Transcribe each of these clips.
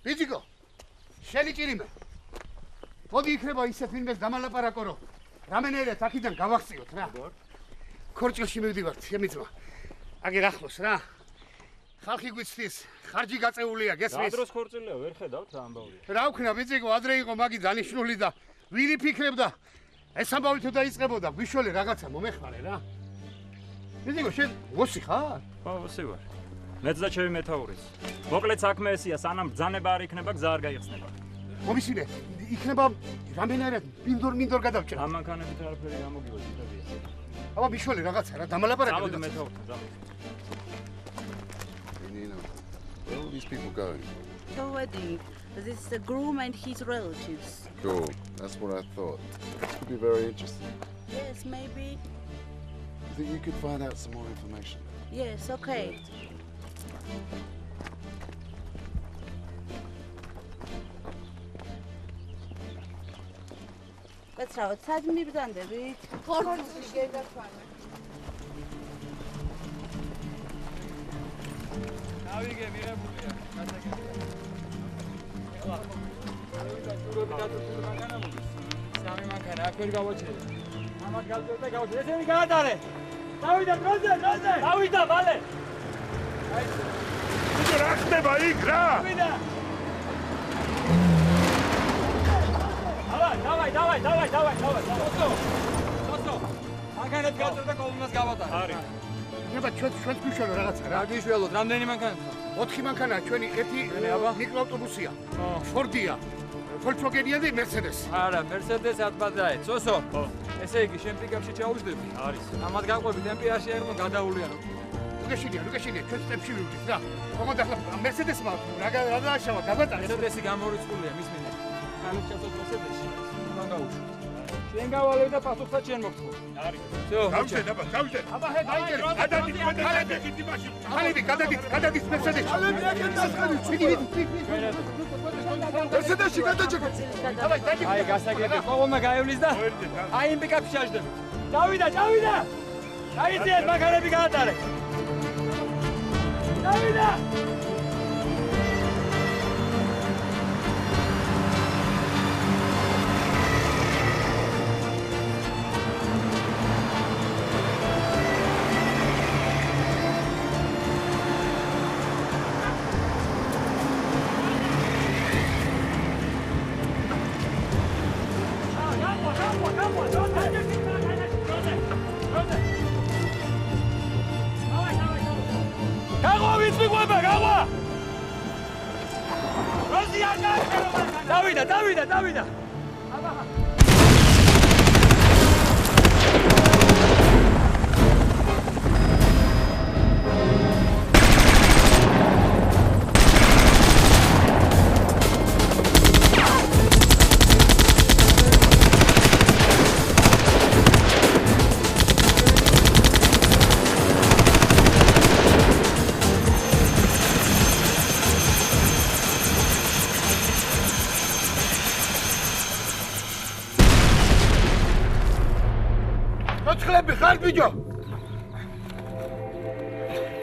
ბიძიგო შენი ჭირიმე მოდი იქნება ისე ფილმებს დამალაპარაკო რომ რამენერად აქედან გავახციოთ რა ქორჭილში მივდივართ ჩემი ძმა აგერ ახლოს რა ხალხი გვიცდის ხარჯი გაწეულია გესმის რა დროს ქორწილია ვერ ხედავთ რა ამბავია რა ვქნა ბიძიგო ადრე იყო მაგი დანიშნული და ვირი ფიქრებდა ეს ამბავი თუ დაიწყებოდა გვიშოლე რაღაცა მომეხმარე რა ბიძიგო შენ ვოსი ხარ? ხო ვოსი ვარ მეც და ჩემი მეთაურიც მოკლედ საქმე ესია სანამ ბრძანება არ იქნება გზა არ გაიხსნება მომისინე იქნება რამენერად მინდორ გადავჭრა ამანქანებით არაფერი გამოგიოს ისევია აბა მიშოლე რაღაცა რა დამალაპარაკე წამოდი მეთაურთან წამოდი Where are all these people going? To a wedding. This is the groom and his relatives. Cool. That's what I thought. This could be very interesting. Yes, maybe. I think you could find out some more information. Yes, okay. Let's have a chat with me, David. ავიგე მიღებულია სამი მანქანა აქ ვერ გავაჩერე ამათ გავწევ და გავაჩერე ესენი გაატარე დავიდა დროზე დავიდა მალე ბიჭო რა ხდება იქ რა დავიდა დავай მანქანეთ გავწევ და კოლონას გავატარე არის ნება ჩვენს გვიშალო რაღაცა რა გიშველოთ რამდენი მანქანაა 4 მანქანაა ჩვენი ერთი მიკროავტობუსია ფორდია Volkswagen-ია და Mercedes. არა, Mercedes ატბადაე. სოსო. ხო. ესე იგი, შენ პიკაპში ჩაუვიდები? არის. ამათ გაყვები ტემპიაში არ უნდა გადაულიანო. რუგეშინია, ჩვენ სტემპში ვივდით რა. කොහොმද ახლა Mercedes-მა რა დააშავა, გაბატარე. Mercedes-ი გამორიცხულია მის მინდა. ხანით ჩასოთ Mercedes-ში. უნდა გაუშვი. შენ გავალე და პასუხსაც შენ მოგთხოვ. არის. всё. გავშენ, აბა ჰე, დაიგერ. გადადით მაშინ. ხალები, გადადით Mercedes-ში. ხალები, აქეთ დასხალი. Mercedes-ში გადაჭეკეთ. დავай, დაიჭირე. აი, გასაგები. ყოღომა გაევლის და აი იმ პიკაპში ჩაჯდები. დავიდა. დაიძიეთ მანქანები გაატარე. დავიდა. დავიდა. ხარ ბიჭო?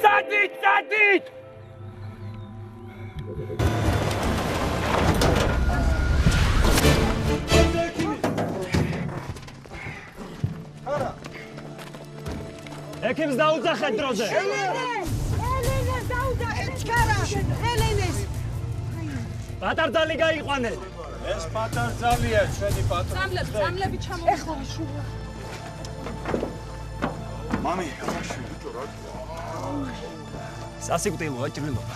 წადით! ექიმს დაუძახეთ დროზე. ელენეს დაუძახეთ ჩქარა. ელენეს. პატარძალი გაიყვანეთ. ეს პატარძალია ჩვენი პატრონი. სამლები ჩამო. ეხლა შუა. Mami, სასიკვდილოა ჭრილობა.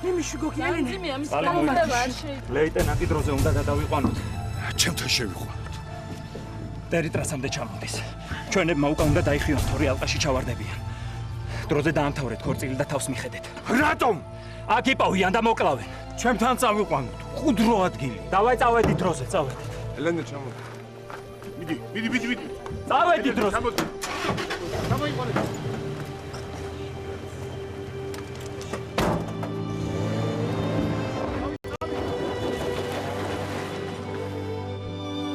იმიში გოგი ელენე. ამის გამომდება არ შეიძლება. ლეიტენანტი დროზე უნდა გადავიყვანოთ. ჩემთან შევიყვანოთ. ტერიტორიასამდე ჩამოდის. ჩვენებმა უკან უნდა დაიხიონ თორე ალყაში ჩავარდებიან. დროზე დაამთავრეთ ქორწილი და თავს მიხედეთ. რატომ? აქ იპოვიან და მოკლავენ. ჩემთან წავიყვანოთ. ხუდრო ადგილი. დავაი წავედით დროზე, წავედით. ელენე ჩამოდი. მიდი. წავედით დროზე. გამოიყვანეთ.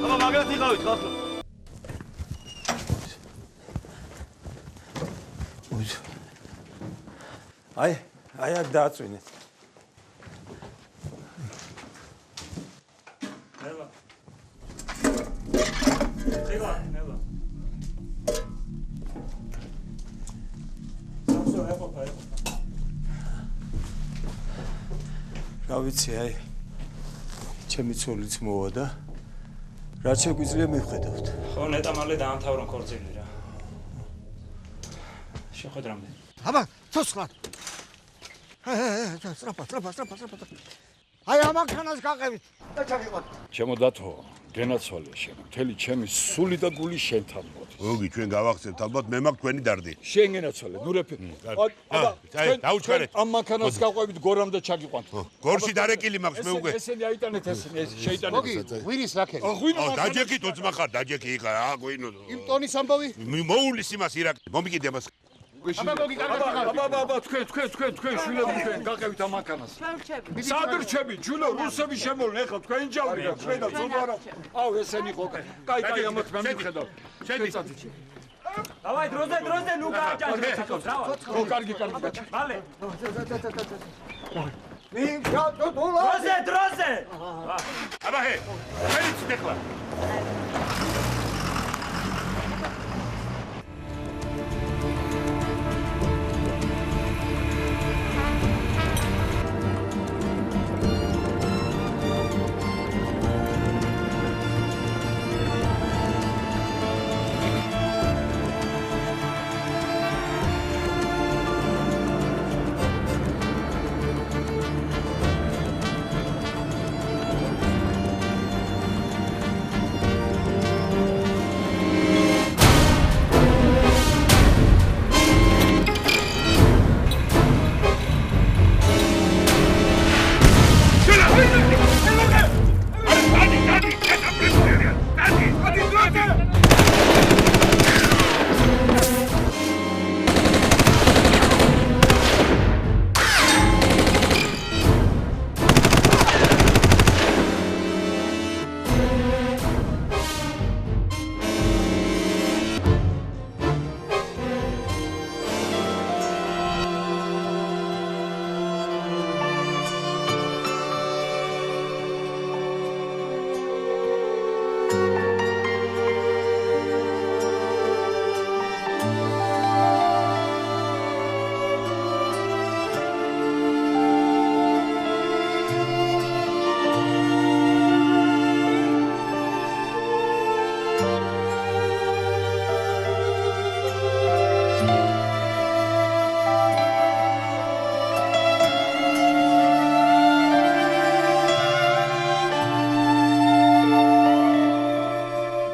აბა მაგრად იყავით ხალხო. აი აქ დააწვინე. ნელა. ნელა. რა ვიცი, ჩემი ცოლიც მოვა და რაც შეგვიძლია მივხედავთ. ხო, ნეტა მალე დაამთავრონ ქორწილი რა. შეხვედრამდე. აბა, ცოცხლად. სტრაფა. აი ამანქანას გაყევით და ჩაგიყვანთ. ჩემო დათო, გენაცვალე შენ. მთელი ჩემი სული და გული შენთან მოდის. ოგი, ჩვენ გავახსენებთ ალბათ მე მაქვს თქვენი დარდი. შენ გენაცვალე, ნუ რეფი. აბა, დაუჩქარეთ. ამ მანქანას გავყვებით გორამდე ჩაგიყვანთ. გორში დარეკილი მაქვს მე უკვე. ესენი აიტანეთ ესენი, შეიტანეთ. მოგი, ღვინის რაკეთ. დაჯექით ოძმა ხარ, დაჯექი იქ, ღვინო. იმ ტონის ამბავი? მოულის იმას ირაკ. მომიგიდე მას. აბა, მოგი, კარგად. აბა, თქვენ შვილები თქვენ გაყევით ამ მანქანას. სად რჩები, ჯულო, რუსები შემოვლენ, ეხლა თქვენ ჯავრია, ხედავ, ზოგ არა. აუ, ესენი ხო. კაი, ამათ მე მივხედავ. შედი. დავაი, დროზე, ნუ გააჭაჭე. ხო, კარგი. მალე. მინჩატო დოლა. დროზე. აბა, ჰე, ფერიც ეხლა.